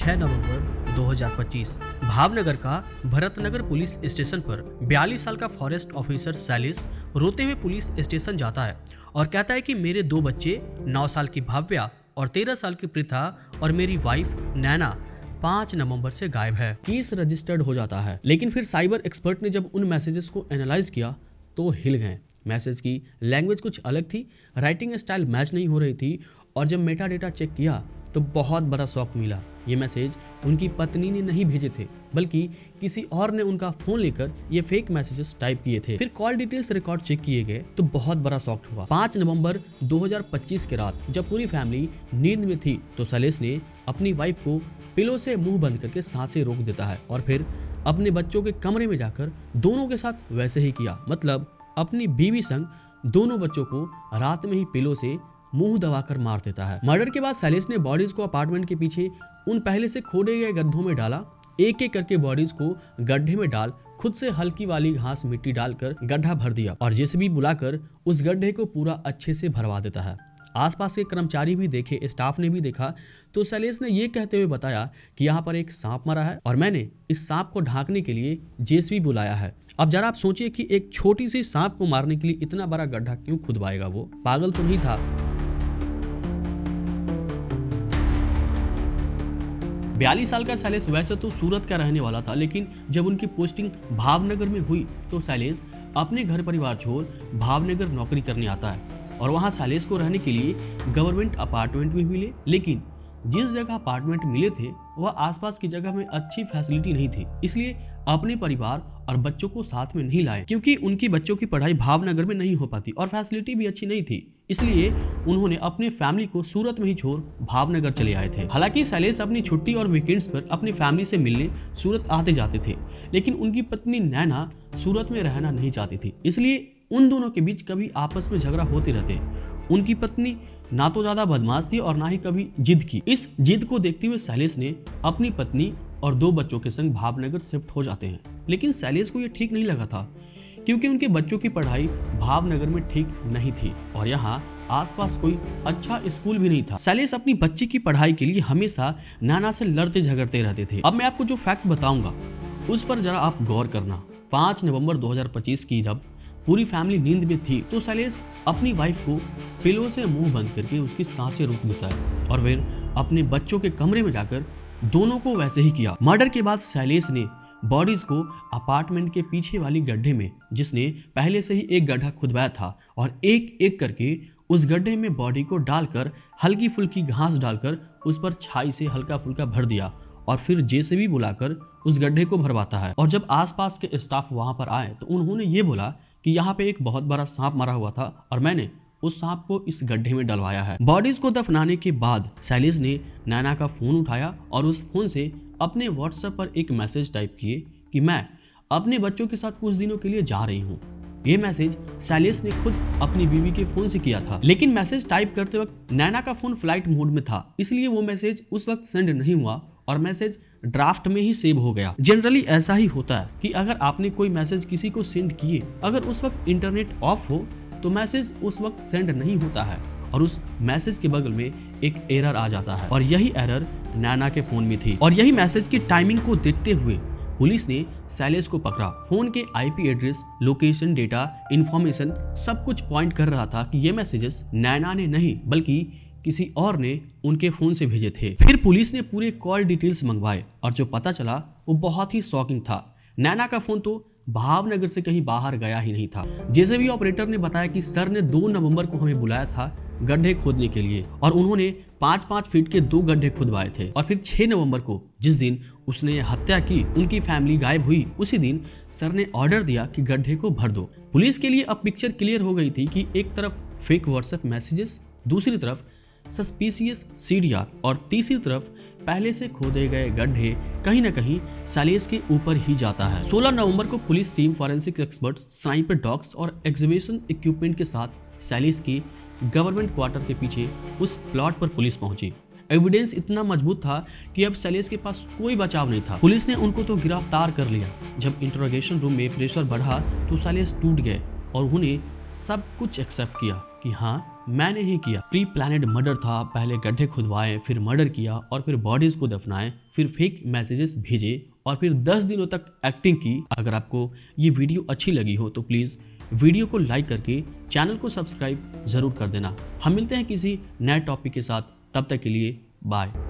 6 नवंबर 2025 भावनगर का Bharatnagar police station पर 42 साल का फॉरेस्ट ऑफिसर सैलिस रोते हुए पुलिस स्टेशन जाता है और कहता है कि मेरे 2 बच्चे 9 साल की भाव्या और 13 साल की पृथा और मेरी वाइफ नैना 5 नवंबर से गायब है। केस रजिस्टर्ड हो जाता है, लेकिन फिर साइबर एक्सपर्ट ने जब उन मैसेजेस को एनालाइज किया तो हिल गए। मैसेज की लैंग्वेज कुछ अलग थी, राइटिंग स्टाइल मैच नहीं हो रही थी और जब मेटा डेटा चेक किया तो बहुत बड़ा शॉक मिला। ये मैसेज उनकी पत्नी ने नहीं भेजे थे, बल्कि किसी और ने उनका फोन लेकर ये फेक मैसेजेस टाइप किए थे। फिर कॉल डिटेल्स रिकॉर्ड चेक किए गए तो बहुत बड़ा शॉक हुआ। 5 नवंबर 2025 की रात जब पूरी फैमिली नींद में थी तो सैलिस ने अपनी वाइफ को पिलो से मुंह बंद करके सांसें रोक देता है और फिर अपने बच्चों के कमरे में जाकर दोनों के साथ वैसे ही किया, मतलब अपनी बीवी संग दोनों बच्चों को रात में ही पिलो से मुंह दबाकर मार देता है। मर्डर के बाद सैलिस ने बॉडीज को अपार्टमेंट के पीछे उन पहले से खोदे गए गड्ढों में डाला। एक एक करके बॉडीज को गड्ढे में डाल खुद से हल्की वाली घास मिट्टी डालकर गड्ढा भर दिया और जेसीबी बुलाकर उस गड्ढे को पूरा अच्छे से भरवा देता है। आसपास के कर्मचारी भी देखे, स्टाफ ने भी देखा तो सैलिस ने ये कहते हुए बताया कि यहाँ पर एक सांप मरा है और मैंने इस सांप को ढांकने के लिए जेसीबी बुलाया है। अब जरा आप सोचिए कि एक छोटी सी सांप को मारने के लिए इतना बड़ा गड्ढा क्यों खुदवाएगा? वो पागल तो नहीं था। 42 साल का सैलिस वैसे तो सूरत का रहने वाला था, लेकिन जब उनकी पोस्टिंग भावनगर में हुई तो सैलिस अपने घर परिवार छोड़ भावनगर नौकरी करने आता है और वहां सैलिस को रहने के लिए गवर्नमेंट अपार्टमेंट भी मिले। लेकिन जिस जगह अपार्टमेंट मिले थे वह आसपास की जगह में अच्छी फैसिलिटी नहीं थी, इसलिए अपने परिवार और बच्चों को साथ में नहीं लाए क्योंकि उनकी बच्चों की पढ़ाई भावनगर में नहीं हो पाती और फैसिलिटी भी अच्छी नहीं थी। इसलिए उन्होंने अपने फैमिली को सूरत में ही छोड़ भावनगर चले आए थे। हालांकि सैलिस अपनी छुट्टी और वीकेंड्स पर अपनी फैमिली से मिलने सूरत आते जाते थे, लेकिन उनकी पत्नी नैना सूरत में रहना नहीं चाहती थी, इसलिए उन दोनों के बीच कभी आपस में झगड़ा होते रहते। उनकी पत्नी ना तो ज्यादा बदमाश थी और ना ही कभी जिद की। इस जिद को देखते हुए सैलिस ने अपनी पत्नी और 2 बच्चों के संग भावनगर शिफ्ट हो जाते हैं। लेकिन सैलिस को यह ठीक नहीं लगा था क्योंकि उनके बच्चों की पढ़ाई भावनगर में ठीक नहीं थी और यहाँ आसपास कोई अच्छा स्कूल भी नहीं था। सैलिस अपनी बच्ची की पढ़ाई के लिए हमेशा नैना से लड़ते झगड़ते रहते थे। अब मैं आपको जो फैक्ट बताऊंगा उस पर जरा आप गौर करना। 5 नवंबर 2025 की जब पूरी फैमिली नींद में थी तो सैलिस अपनी वाइफ को पिलो से मुंह बंद करके उसकी सांसें रोक देता है और फिर अपने बच्चों के कमरे में जाकर दोनों को वैसे ही किया। मर्डर के बाद सैलिस ने बॉडीज को अपार्टमेंट के पीछे वाली गड्ढे में, जिसने पहले से ही एक गड्ढा खुदवाया था, और एक एक करके उस गड्ढे में बॉडी को डालकर हल्की फुल्की घास डालकर उस पर छाई से हल्का फुल्का भर दिया और फिर जेसीबी बुलाकर उस गड्ढे को भरवाता है। और जब आसपास के स्टाफ वहां पर आए तो उन्होंने ये बोला कि यहाँ पे एक बहुत बड़ा सांप मरा हुआ था और मैंने उस सांप को इस गड्ढे में डलवाया है। बॉडीज को दफनाने के बाद सैलिस ने नैना का फोन उठाया और उस फोन से अपने व्हाट्सएप पर एक मैसेज टाइप किए कि मैं अपने बच्चों के साथ कुछ दिनों के लिए जा रही हूँ। ये मैसेज सैलिस ने खुद अपनी बीवी के फोन से किया था, लेकिन मैसेज टाइप करते वक्त नैना का फोन फ्लाइट मोड में था, इसलिए वो मैसेज उस वक्त सेंड नहीं हुआ और मैसेज ड्राफ्ट में ही सेव हो गया। जनरली ऐसा ही होता है कि अगर आपने कोई मैसेज किसी को सेंड किए, अगर उस वक्त इंटरनेट ऑफ हो तो मैसेज उस वक्त सेंड नहीं होता है और उस मैसेज के बगल में एक एरर आ जाता है और यही एरर नैना के फोन में थी। और यही मैसेज की टाइमिंग को देखते हुए पुलिस ने सैलिस को पकड़ा। फोन के IP address, location data, information सब कुछ पॉइंट कर रहा था कि ये मैसेजेस नैना ने नहीं बल्कि किसी और ने उनके फोन से भेजे थे। फिर पुलिस ने पूरे कॉल डिटेल्स मंगवाए और जो पता चला वो बहुत ही शॉकिंग था। नैना का फोन तो भावनगर से कहीं बाहर गया ही नहीं था। जेसीबी ऑपरेटर ने बताया कि सर ने 2 नवंबर को हमें बुलाया था गड्ढे खोदने के लिए और उन्होंने 5-5 फीट के 2 गड्ढे खुदवाए थे और फिर 6 नवंबर को जिस दिन उसने हत्या की, उनकी फैमिली गायब हुई, उसी दिन सर ने ऑर्डर दिया कि गड्ढे को भर दो। पुलिस के लिए अब पिक्चर क्लियर हो गई थी कि एक तरफ फेक व्हाट्सएप मैसेजेस, दूसरी तरफ सस्पिशियस सीढ़ियां और तीसरी तरफ पहले से खोदे गए गड्ढे कहीं न कहीं सैलिस के ऊपर ही जाता है। 16 नवंबर को police team, forensic expert, sniper dogs और एग्जीबिशन इक्विपमेंट के साथ सैलिस की गवर्नमेंट क्वार्टर के पीछे उस प्लॉट पर पुलिस पहुंची। एविडेंस इतना मजबूत था कि अब सैलिस के पास कोई बचाव नहीं था। पुलिस ने उनको तो गिरफ्तार कर लिया। जब इंटरोगेशन रूम में प्रेशर बढ़ा तो सैलिस टूट गए और उन्हें सब कुछ एक्सेप्ट किया कि हाँ मैंने ही किया, प्री प्लानेड मर्डर था, पहले गड्ढे खुदवाए, फिर मर्डर किया और फिर बॉडीज को दफनाए, फिर फेक मैसेजेस भेजे और फिर 10 दिनों तक एक्टिंग की। अगर आपको ये वीडियो अच्छी लगी हो तो प्लीज़ वीडियो को लाइक करके चैनल को सब्सक्राइब ज़रूर कर देना। हम मिलते हैं किसी नए टॉपिक के साथ, तब तक के लिए बाय।